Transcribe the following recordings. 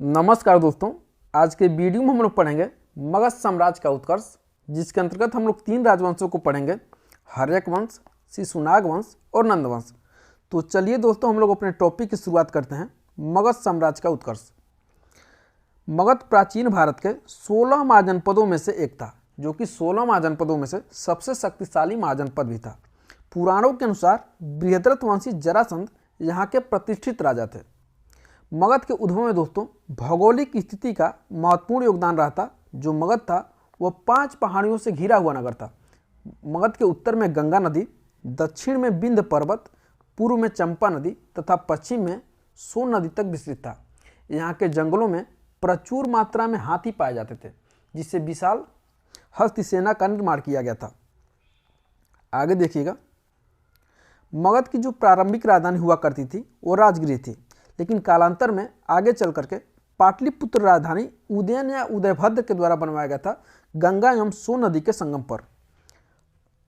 नमस्कार दोस्तों, आज के वीडियो में हम लोग पढ़ेंगे मगध साम्राज्य का उत्कर्ष, जिसके अंतर्गत हम लोग 3 राजवंशों को पढ़ेंगे, हर्यक वंश, शिशुनाग वंश और नंद वंश। तो चलिए दोस्तों, हम लोग अपने टॉपिक की शुरुआत करते हैं। मगध साम्राज्य का उत्कर्ष। मगध प्राचीन भारत के 16 महाजनपदों में से एक था, जो कि 16 महाजनपदों में से सबसे शक्तिशाली महाजनपद भी था। पुराणों के अनुसार बृहद्रथ वंशी जरासंध यहाँ के प्रतिष्ठित राजा थे। मगध के उद्भव में दोस्तों भौगोलिक स्थिति का महत्वपूर्ण योगदान रहा था। जो मगध था वह 5 पहाड़ियों से घिरा हुआ नगर था। मगध के उत्तर में गंगा नदी, दक्षिण में विंध्य पर्वत, पूर्व में चंपा नदी तथा पश्चिम में सोन नदी तक विस्तृत था। यहाँ के जंगलों में प्रचुर मात्रा में हाथी पाए जाते थे, जिससे विशाल हस्ती सेना का निर्माण किया गया था। आगे देखिएगा, मगध की जो प्रारंभिक राजधानी हुआ करती थी वो राजगृह थी, लेकिन कालांतर में आगे चल करके पाटलिपुत्र राजधानी उदयन या उदयभद्र के द्वारा बनवाया गया था, गंगा एवं सोन नदी के संगम पर।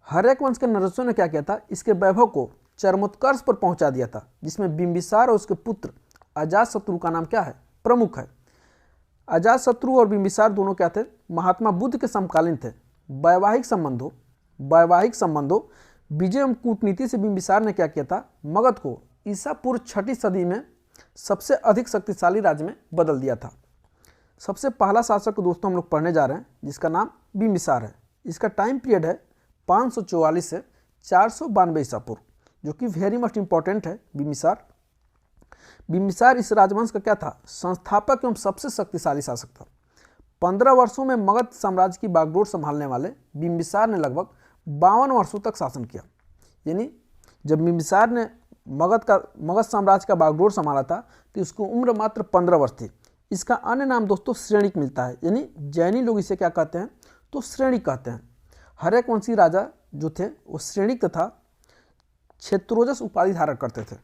हर्यक वंश के नरेशों ने क्या किया था, इसके वैभव को चरमोत्कर्ष पर पहुंचा दिया था, जिसमें बिंबिसार और उसके पुत्र अजातशत्रु का नाम क्या है, प्रमुख है। अजातशत्रु और बिंबिसार दोनों क्या थे, महात्मा बुद्ध के समकालीन थे। वैवाहिक संबंधों विजय एवं कूटनीति से बिंबिसार ने क्या किया था, मगध को ईसा पूर्व 6वीं सदी में सबसे अधिक शक्तिशाली राज्य में बदल दिया था। सबसे पहला शासक दोस्तों हम लोग पढ़ने जा रहे हैं, जिसका नाम बिंबिसार है। इसका टाइम पीरियड है 544 से 492 ईसा पूर्व, जो कि वेरी मस्ट इंपॉर्टेंट है। बिंबिसार इस राजवंश का क्या था, संस्थापक एवं सबसे शक्तिशाली शासक था। 15 वर्षों में मगध साम्राज्य की बागडोर संभालने वाले बिंबिसार ने लगभग 52 वर्षों तक शासन किया। यानी जब बिंबिसार ने मगध साम्राज्य का बागडोर संभाला था तो उसकी उम्र मात्र 15 वर्ष थी। इसका अन्य नाम दोस्तों श्रेणिक मिलता है, यानी जैनी लोग इसे क्या कहते हैं, तो श्रेणिक कहते हैं। हर्यक वंशी राजा जो थे वो श्रेणिक तथा क्षेत्रोजस उपाधि धारण करते थे।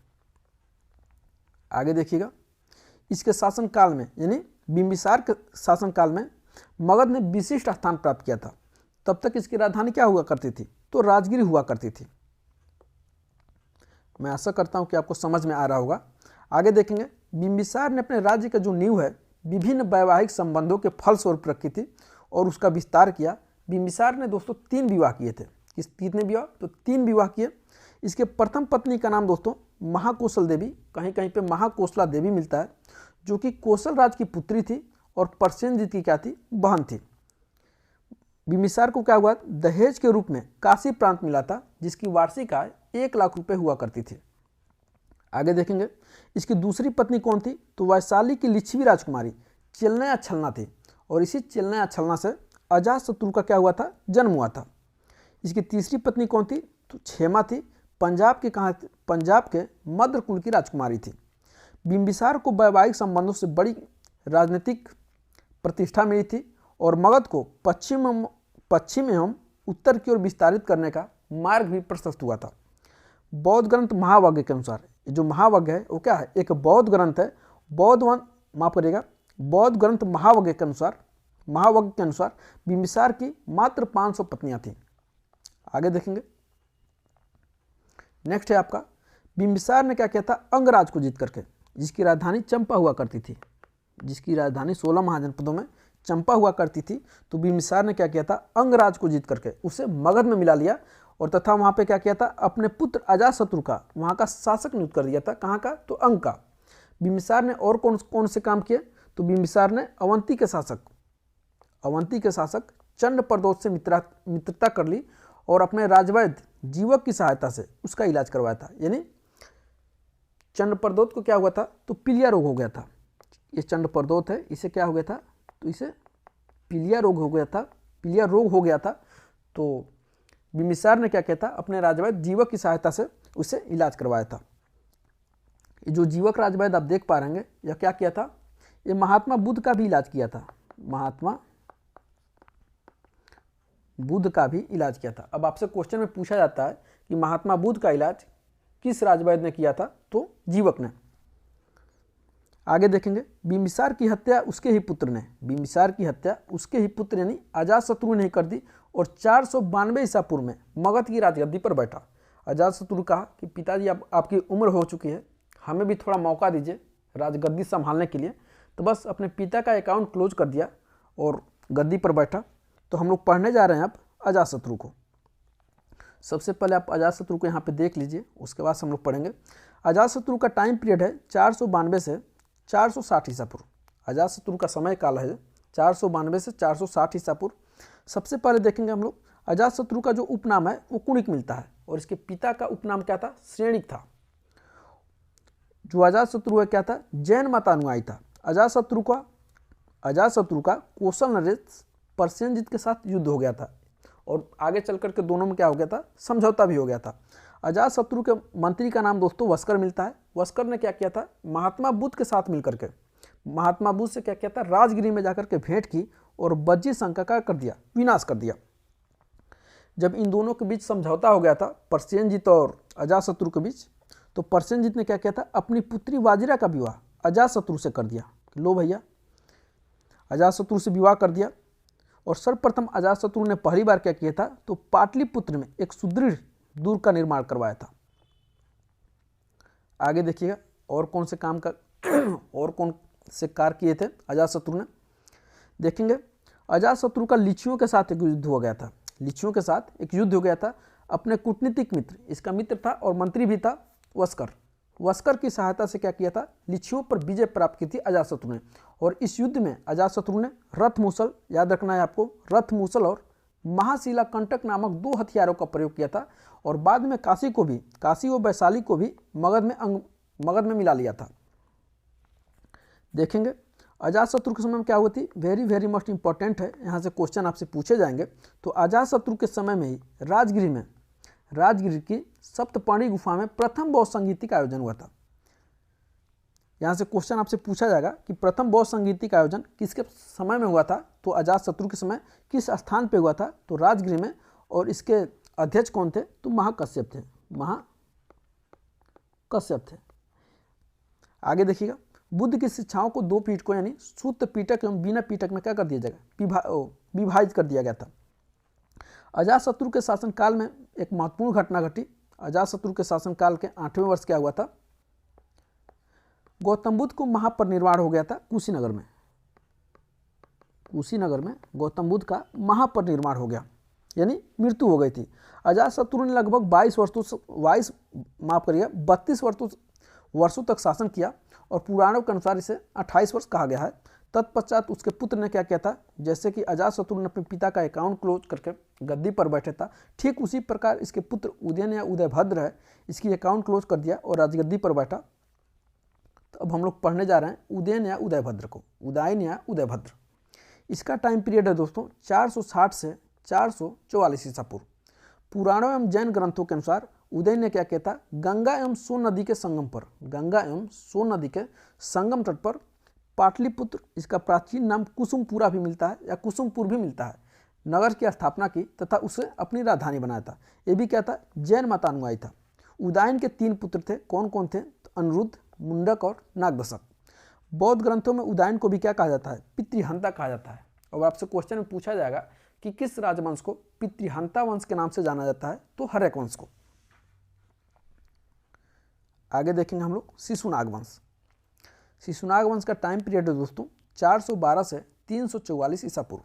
आगे देखिएगा, इसके शासनकाल में यानी बिंबिसार के शासनकाल में मगध ने विशिष्ट स्थान प्राप्त किया था। तब तक इसकी राजधानी क्या हुआ करती थी, तो राजगिरी हुआ करती थी। मैं आशा करता हूं कि आपको समझ में आ रहा होगा। आगे देखेंगे, बिंबिसार ने अपने राज्य का जो नींव है विभिन्न वैवाहिक संबंधों के फलस्वरूप रखी थी और उसका विस्तार किया। बिंबिसार ने दोस्तों 3 विवाह किए थे। कितने विवाह, तो 3 विवाह किए। इसके प्रथम पत्नी का नाम दोस्तों महाकौशल देवी, कहीं कहीं पे महाकोशला देवी मिलता है, जो कि कौशल राज की पुत्री थी और परसेनजीत की क्या थी, बहन थी। बिंबिसार को क्या हुआ, दहेज के रूप में काशी प्रांत मिला था, जिसकी वार्षिक आय 1 लाख रुपए हुआ करती थी। आगे देखेंगे, इसकी दूसरी पत्नी कौन थी, तो वैशाली की लिच्छवी राजकुमारी चिलना छलना थी, और इसी चिलना छलना से अजातशत्रु का क्या हुआ था, जन्म हुआ था। इसकी तीसरी पत्नी कौन थी, तो क्षेमा थी, पंजाब के मद्र कुल की राजकुमारी थी। बिंबिसार को वैवाहिक संबंधों से बड़ी राजनीतिक प्रतिष्ठा मिली थी और मगध को पश्चिम एवं उत्तर की ओर विस्तारित करने का मार्ग भी प्रशस्त हुआ था। बौद्ध ग्रंथ महावज्ञ के अनुसार, जो महावज्ञ है वो क्या है, एक बौद्ध ग्रंथ है। बौद्ध ग्रंथ महावज्ञ के अनुसार बिंबिसार की मात्र 500 पत्नियां थीं। आगे देखेंगे, नेक्स्ट है आपका, बिंबिसार ने क्या किया था, अंगराज को जीत करके, जिसकी राजधानी चंपा हुआ करती थी। जिसकी राजधानी 16 महाजनपदों में चंपा हुआ करती थी, तो बिंबिसार ने क्या किया था, अंगराज को जीत करके उसे मगध में मिला लिया और तथा वहां पे क्या किया था, अपने पुत्र अजातशत्रु का वहां का शासक नियुक्त कर दिया था। कहाँ का, तो अंग का। बिंबिसार ने और कौन से काम किए, तो बिंबिसार ने अवंती के शासक चंद्रप्रदोष से मित्रता कर ली और अपने राजवैद्य जीवक की सहायता से उसका इलाज करवाया था। यानी चंद्रप्रदोष को क्या हुआ था, तो पीलिया रोग हो गया था। ये चंद्रप्रदोष है, इसे क्या हो गया था, तो इसे पीलिया रोग हो गया था। तो बिंबिसार ने क्या किया था, अपने राजवैद्य जीवक की सहायता से उसे इलाज करवाया था। ये जो जीवक राजवैद्य आप देख पा रहे हैं, यह क्या किया था, ये महात्मा बुद्ध का भी इलाज किया था। अब आपसे क्वेश्चन में पूछा जाता है कि महात्मा बुद्ध का इलाज किस राजवैद्य ने किया था, तो जीवक ने। आगे देखेंगे, बिंबिसार की हत्या उसके ही पुत्र यानी अजातशत्रु ने कर दी और 492 ईसा पूर्व में मगध की राजगद्दी पर बैठा। अजातशत्रु कहा कि पिताजी आपकी उम्र हो चुकी है, हमें भी थोड़ा मौका दीजिए राजगद्दी संभालने के लिए। तो बस अपने पिता का अकाउंट क्लोज कर दिया और गद्दी पर बैठा। तो हम लोग पढ़ने जा रहे हैं अब अजातशत्रु को। सबसे पहले आप अजातशत्रु को यहाँ पे देख लीजिए, उसके बाद हम लोग पढ़ेंगे। अजातशत्रु का टाइम पीरियड है 492 से 460 ईसा पूर्व। अजातशत्रु का समय काल है 492 से 460 ईसा पूर्व। सबसे पहले देखेंगे हम लोग अजातशत्रु का जो उपनाम है वो कुणिक मिलता है, और इसके पिता का उपनाम क्या था? श्रेणिक था। जो अजातशत्रु है क्या था? जैन मतानुयायी था। अजातशत्रु का कौशल नरेश परसेनजीत के साथ युद्ध हो गया था, और आगे चल करके दोनों में क्या हो गया था? समझौता भी हो गया था। अजातशत्रु के मंत्री का नाम दोस्तों वस्कर मिलता है। वस्कर ने क्या किया था? महात्मा बुद्ध के साथ मिलकर के महात्मा बुद्ध से क्या किया था? राजगिरी में जाकर के भेंट की और बज्जी संघ का क्या कर दिया? विनाश कर दिया। जब इन दोनों के बीच समझौता हो गया था परसेनजीत और अजातशत्रु के बीच, तो परसेनजीत ने क्या किया था? अपनी पुत्री वाजिरा का विवाह अजातशत्रु से कर दिया। लो भैया, अजातशत्रु से विवाह कर दिया। और सर्वप्रथम अजातशत्रु ने पहली बार क्या किया था? तो पाटलिपुत्र में एक सुदृढ़ दुर्ग का निर्माण करवाया था। आगे देखिएगा और कौन से काम का और कौन से कार्य किए थे अजातशत्रु ने, देखेंगे। अजातशत्रु का लिच्छियों के साथ एक युद्ध हो गया था। लिच्छियों के साथ एक युद्ध हो गया था। अपने कूटनीतिक मित्र, इसका मित्र था और मंत्री भी था वस्कर। वस्कर की सहायता से क्या किया था? लिच्छियों पर विजय प्राप्त की थी अजातशत्रु ने। और इस युद्ध में अजातशत्रु ने रथ मूसल, याद रखना है आपको, रथ मूसल और महाशिला कंटक नामक 2 हथियारों का प्रयोग किया था। और बाद में काशी और वैशाली को भी मगध में मिला लिया था। देखेंगे अजातशत्रु के समय में क्या हुई थी? वेरी वेरी मोस्ट इंपॉर्टेंट है, यहाँ से क्वेश्चन आपसे पूछे जाएंगे। तो अजातशत्रु के समय में ही राजगिरी की सप्तपर्णी गुफा में प्रथम बौद्ध संगीति का आयोजन हुआ था। यहाँ से क्वेश्चन आपसे पूछा जाएगा कि प्रथम बौद्ध संगीति का आयोजन किसके समय में हुआ था? तो अजातशत्रु के समय। किस स्थान पे हुआ था? तो राजगिरी में। और इसके अध्यक्ष कौन थे? तो महाकश्यप थे। आगे देखिएगा, बुद्ध की शिक्षाओं को 2 पीठकों यानी सूत्र पीठक एवं बिना पीठक में क्या कर दिया जाएगा? विभाजित कर दिया गया था। अजातशत्रु के शासनकाल में एक महत्वपूर्ण घटना घटी। अजातशत्रु के शासनकाल के 8वें वर्ष क्या हुआ था? गौतम बुद्ध को महापरिनिर्वाण हो गया था कुशीनगर में गौतम बुद्ध का महापरिनिर्वाण हो गया, यानी मृत्यु हो गई थी। अजातशत्रु ने लगभग 32 वर्षों तक शासन किया, और पुराणों के अनुसार इसे 28 वर्ष कहा गया है। तत्पश्चात उसके पुत्र ने क्या किया था? जैसे कि अजातशत्रु ने अपने पिता का अकाउंट क्लोज करके गद्दी पर बैठा था, ठीक उसी प्रकार इसके पुत्र उदयन या उदयभद्र है, इसकी अकाउंट क्लोज कर दिया और राजगद्दी पर बैठा। तो अब हम लोग पढ़ने जा रहे हैं उदयन या उदयभद्र। इसका टाइम पीरियड है दोस्तों 460 से 444 ईसा पूर्व। पुराणों एवं जैन ग्रंथों के अनुसार उदयन ने क्या किया था? गंगा एवं सोन नदी के संगम तट पर पाटलिपुत्र, इसका प्राचीन नाम कुसुमपुरा भी मिलता है या कुसुमपुर भी मिलता है, नगर की स्थापना की तथा उसे अपनी राजधानी बनाया था। ये भी क्या था? जैन मतानुयायी था। उदयन के 3 पुत्र थे। कौन कौन थे? तो अनिरुद्ध, मुंडक और नागदशक। बौद्ध ग्रंथों में उदयन को भी क्या कहा जाता है? पितृहंता कहा जाता है। और आपसे क्वेश्चन में पूछा जाएगा कि किस राजवंश को पितृहंता वंश के नाम से जाना जाता है? तो हर्यक वंश को। आगे देखेंगे हम लोग शिशुनाग वंश का टाइम पीरियड है दोस्तों 412 से 344 ईसा पूर्व।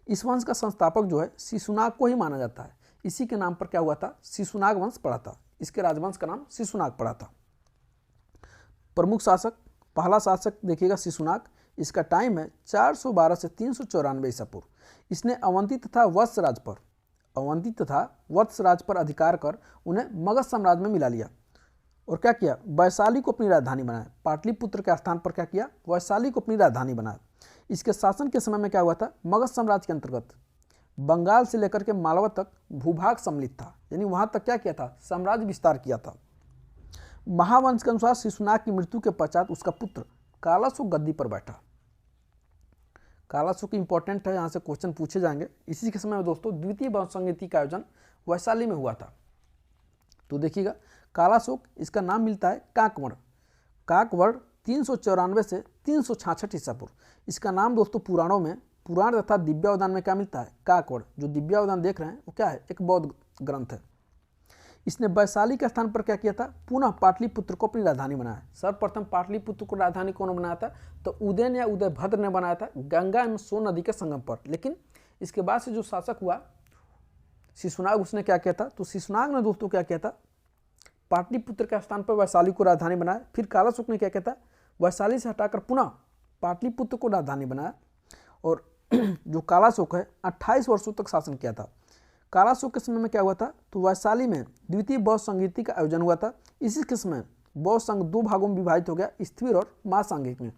इस वंश का संस्थापक जो है शिशुनाग को ही माना जाता है। इसी के नाम पर क्या हुआ था? शिशुनाग वंश पड़ा था। इसके राजवंश का नाम शिशुनाग पड़ा था। प्रमुख शासक, पहला शासक देखिएगा शिशुनाग। इसका टाइम है 412 से 394 ईसा पूर्व। इसने अवंती तथा वत्स राज पर अधिकार कर उन्हें मगध साम्राज्य में मिला लिया और क्या किया? वैशाली को अपनी राजधानी बनाया। पाटलिपुत्र के स्थान पर क्या किया? वैशाली को अपनी राजधानी बनाया। इसके शासन के समय में क्या हुआ था? मगध साम्राज्य के अंतर्गत बंगाल से लेकर के मालवा तक भूभाग सम्मिलित था, यानी वहां तक क्या किया था? साम्राज्य विस्तार किया था। महावंश के अनुसार शिशुनाग की मृत्यु के पश्चात उसका पुत्र कालाशोक गद्दी पर बैठा। कालाशोक इंपॉर्टेंट है, यहाँ से क्वेश्चन पूछे जाएंगे। इसी के समय में दोस्तों द्वितीय बौद्ध संगीति का आयोजन वैशाली में हुआ था। तो देखिएगा कालाशोक, इसका नाम मिलता है काकवर्ण 394 से 366 ईसा पूर्व। इसका नाम दोस्तों पुराण तथा दिव्यावदान में क्या मिलता है? काकवर्ण। जो दिव्यावदान देख रहे हैं वो क्या है? एक बौद्ध ग्रंथ है। इसने वैशाली के स्थान पर क्या किया था, पुनः पाटलिपुत्र को अपनी राजधानी बनाया। सर्वप्रथम पाटलिपुत्र को राजधानी कौन बनाया था, तो उदयन या उदयभद्र ने बनाया था गंगा एवं सोन नदी के संगम पर। लेकिन इसके बाद से जो शासक हुआ शिशुनाग, उसने क्या किया था, तो शिशुनाग ने दोस्तों क्या किया था, पाटलिपुत्र के स्थान पर वैशाली को राजधानी बनाया। फिर कालाशोक ने क्या किया था, वैशाली से हटाकर पुनः पाटलिपुत्र को राजधानी बनाया। और जो कालाशोक है 28 वर्षों तक शासन किया था। कालाशोक के समय में क्या हुआ था, तो वैशाली में द्वितीय बौद्ध संगीति का आयोजन हुआ था। इसी के समय बौद्ध संघ दो भागों में विभाजित हो गया, स्थिर और महासांघिक में।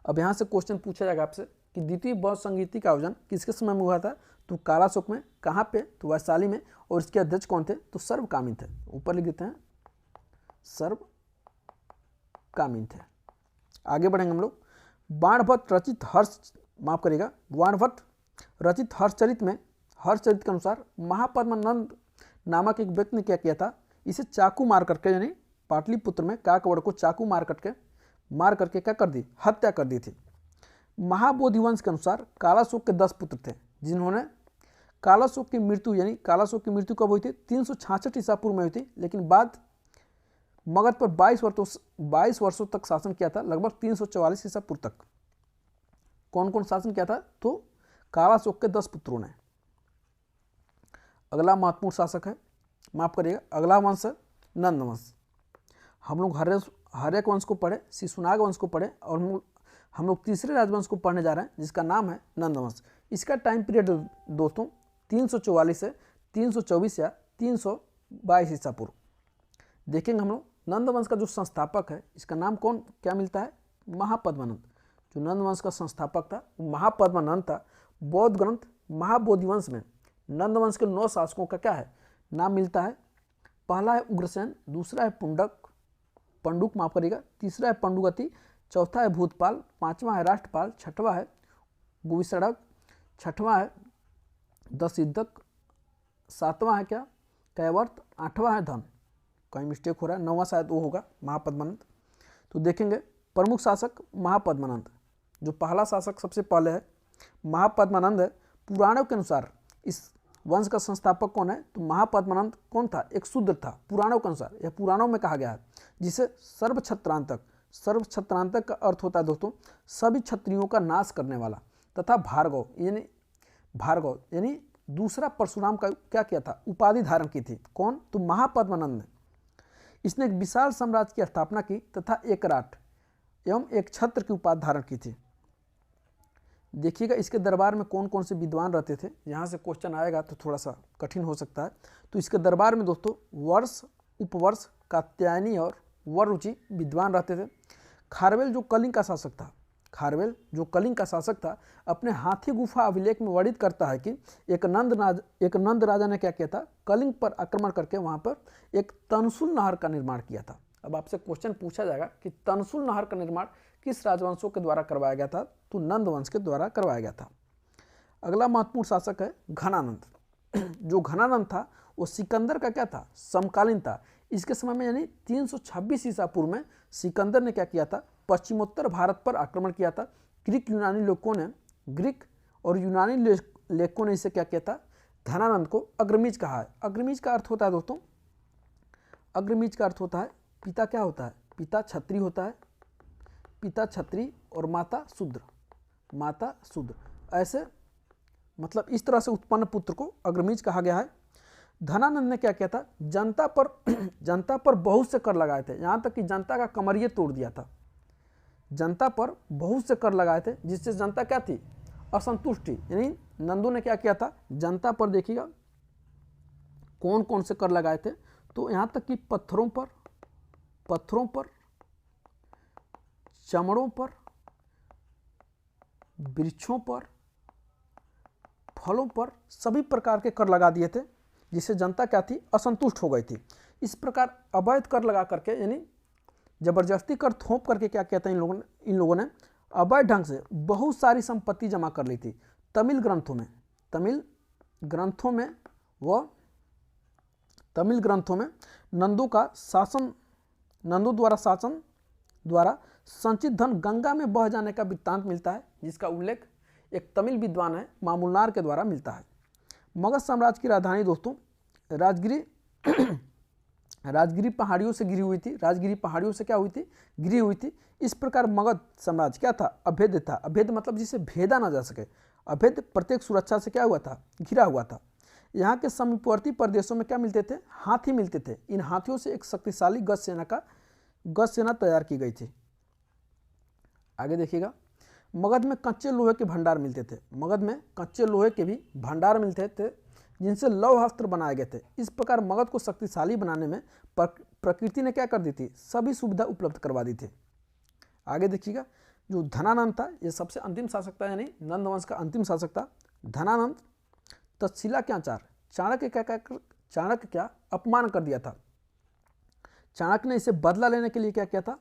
अब यहाँ से क्वेश्चन पूछा जाएगा आपसे कि द्वितीय बौद्ध संगीति का आयोजन किसके समय में हुआ था, तो कालाशोक में। कहाँ पे, तो वैशाली में। और इसके अध्यक्ष कौन थे, तो सर्वकामी थे। ऊपर लिख देते हैं, सर्वकामी थे। आगे बढ़ेंगे हम लोग। बाणभट्ट रचित बाणभट्ट रचित हर्षचरित में, हर्षचरित के अनुसार महापद्मानंद नामक एक व्यक्ति ने क्या किया था, इसे चाकू मार करके, यानी पाटलिपुत्र में काकवड़ को चाकू मार करके क्या कर दी, हत्या कर दी थी। महाबोधिवंश के अनुसार कालाशोक के 10 पुत्र थे, जिन्होंने कालाशोक की मृत्यु, यानी कालाशोक की मृत्यु कब हुई थी, 366 ईसा पूर्व में हुई थी। लेकिन बाद मगध पर 22 वर्षों तक शासन किया था, लगभग 344 ईसा पूर्व तक। कौन कौन शासन किया था, तो कालाशोक के 10 पुत्रों ने। अगला महत्वपूर्ण शासक है, माफ करिएगा, अगला वंश है नंद वंश। हम लोग हर्यक वंश को पढ़े, शिशुनाग वंश को पढ़े, और हम लोग तीसरे राजवंश को पढ़ने जा रहे हैं जिसका नाम है नंद वंश। इसका टाइम पीरियड दोस्तों 344 से 324 या 322 ईसा पूर्व। देखेंगे हम लोग नंद वंश का जो संस्थापक है, इसका नाम क्या मिलता है, महापद्मानंद। जो नंद वंश का संस्थापक था वो महापद्मानंद था। बौद्ध ग्रंथ महाबोधिवंश में नंद वंश के 9 शासकों का क्या है, नाम मिलता है। पहला है उग्रसेन, दूसरा है पंडुक माफ करिएगा, तीसरा है पंडुगति, चौथा है भूतपाल, पांचवा है राष्ट्रपाल, छठवां है गुविसड़क, छठवां है दसिद्धक, सातवां है क्या, कैवर्त, आठवां है धन। कहीं मिस्टेक हो रहा है, 9वां शायद वो होगा महापद्मानंद। तो देखेंगे प्रमुख शासक महापद्मानंद। जो पहला शासक सबसे पहले है महापद्मानंद है। पुराणों के अनुसार इस वंश का संस्थापक कौन है, तो महापद्मानंद कौन था, एक शूद्र था पुराणों के अनुसार। यह पुराणों में कहा गया है, जिसे सर्वक्षत्रांतक का अर्थ होता है दोस्तों सभी क्षत्रियों का नाश करने वाला, तथा भार्गव यानी दूसरा परशुराम का क्या किया था, उपाधि धारण की थी। कौन, तो महापद्मानंद ने। इसने एक विशाल साम्राज्य की स्थापना की तथा एक राट एवं एक छत्र की उपाधि धारण की थी। देखिएगा इसके दरबार में कौन कौन से विद्वान रहते थे, यहाँ से क्वेश्चन आएगा तो थोड़ा सा कठिन हो सकता है। तो इसके दरबार में दोस्तों वर्ष, उपवर्ष, कात्यायनी और वररुचि विद्वान रहते थे। खारवेल जो कलिंग का शासक था, अपने हाथी गुफा अभिलेख में वर्णित करता है कि एक नंद राजा ने क्या किया था, कलिंग पर आक्रमण करके वहाँ पर एक तनसुल नहर का निर्माण किया था। अब आपसे क्वेश्चन पूछा जाएगा कि तनसुल नहर का निर्माण किस राजवंशों के द्वारा करवाया गया था, तो नंद वंश के द्वारा करवाया गया था। अगला महत्वपूर्ण शासक है घनानंद। जो घनानंद था वो सिकंदर का क्या था, समकालीन था। इसके समय में यानी 326 ईसा पूर्व में सिकंदर ने क्या किया था, पश्चिमोत्तर भारत पर आक्रमण किया था। ग्रीक और यूनानी लेखकों ने इसे क्या किया था, घनानंद को अग्रमीज कहा है। अग्रमीज का अर्थ होता है दोस्तों, अग्रमीज का अर्थ होता है पिता क्या होता है, पिता क्षत्रिय होता है, पिता क्षत्रिय और माता शूद्र। ऐसे मतलब इस तरह से उत्पन्न पुत्र को अग्रमीज कहा गया है। धनानंद ने क्या किया था, जनता पर बहुत से कर लगाए थे, यहाँ तक कि जनता का कमरिए तोड़ दिया था। जनता पर बहुत से कर लगाए थे जिससे जनता क्या थी, असंतुष्टि। यानी नंदू ने क्या किया था, जनता पर देखिएगा कौन कौन से कर लगाए थे, तो यहाँ तक कि पत्थरों पर, चमड़ों पर, वृक्षों पर, फलों पर सभी प्रकार के कर लगा दिए थे, जिससे जनता क्या थी, असंतुष्ट हो गई थी। इस प्रकार अवैध कर लगा करके यानी जबरदस्ती कर थोप करके क्या किया था इन लोगों ने अवैध ढंग से बहुत सारी संपत्ति जमा कर ली थी। तमिल ग्रंथों में नंदू द्वारा संचित धन गंगा में बह जाने का वृत्तांत मिलता है, जिसका उल्लेख एक तमिल विद्वान है मामूलनार के द्वारा मिलता है। मगध साम्राज्य की राजधानी दोस्तों राजगिरी राजगिरी पहाड़ियों से गिरी हुई थी, राजगिरी पहाड़ियों से क्या हुई थी, गिरी हुई थी। इस प्रकार मगध साम्राज्य क्या था, अभेद्य था। अभेद्य मतलब जिसे भेदा ना जा सके। अभेद्य प्रत्येक सुरक्षा से क्या हुआ था, घिरा हुआ था। यहाँ के समीपवर्ती प्रदेशों में क्या मिलते थे, हाथी मिलते थे। इन हाथियों से एक शक्तिशाली गज सेना तैयार की गई थी। आगे देखिएगा, मगध में कच्चे लोहे के भंडार मिलते थे। मगध में कच्चे लोहे के भी भंडार मिलते थे जिनसे लौहास्त्र बनाए गए थे। इस प्रकार मगध को शक्तिशाली बनाने में प्रकृति ने क्या कर दी थी, सभी सुविधा उपलब्ध करवा दी थी। आगे देखिएगा, जो धनानंद था, ये सबसे अंतिम शासक था, यानी नंद वंश का अंतिम शासक था धनानंद। तक्षशिला के आचार्य चाणक्य क्या अपमान कर दिया था। चाणक्य ने इसे बदला लेने के लिए क्या किया था,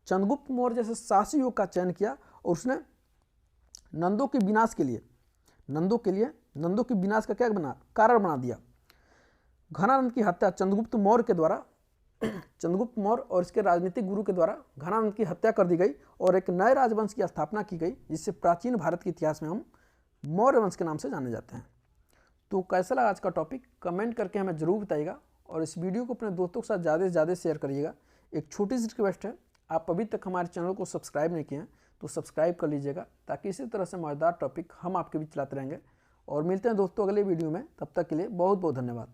चंद्रगुप्त मौर्य जैसे शासकों का चयन किया और उसने नंदों के विनाश का क्या कारण बना दिया। घनानंद की हत्या चंद्रगुप्त मौर्य और इसके राजनीतिक गुरु के द्वारा घनानंद की हत्या कर दी गई और एक नए राजवंश की स्थापना की गई, जिससे प्राचीन भारत के इतिहास में हम मौर्य वंश के नाम से जाने जाते हैं। तो कैसा लगा आज का टॉपिक, कमेंट करके हमें जरूर बताइएगा और इस वीडियो को अपने दोस्तों के साथ ज़्यादा से ज़्यादा शेयर करिएगा। एक छोटी सी रिक्वेस्ट है, आप अभी तक हमारे चैनल को सब्सक्राइब नहीं किए हैं तो सब्सक्राइब कर लीजिएगा, ताकि इसी तरह से मजेदार टॉपिक हम आपके बीच चलाते रहेंगे। और मिलते हैं दोस्तों अगले वीडियो में, तब तक के लिए बहुत बहुत धन्यवाद।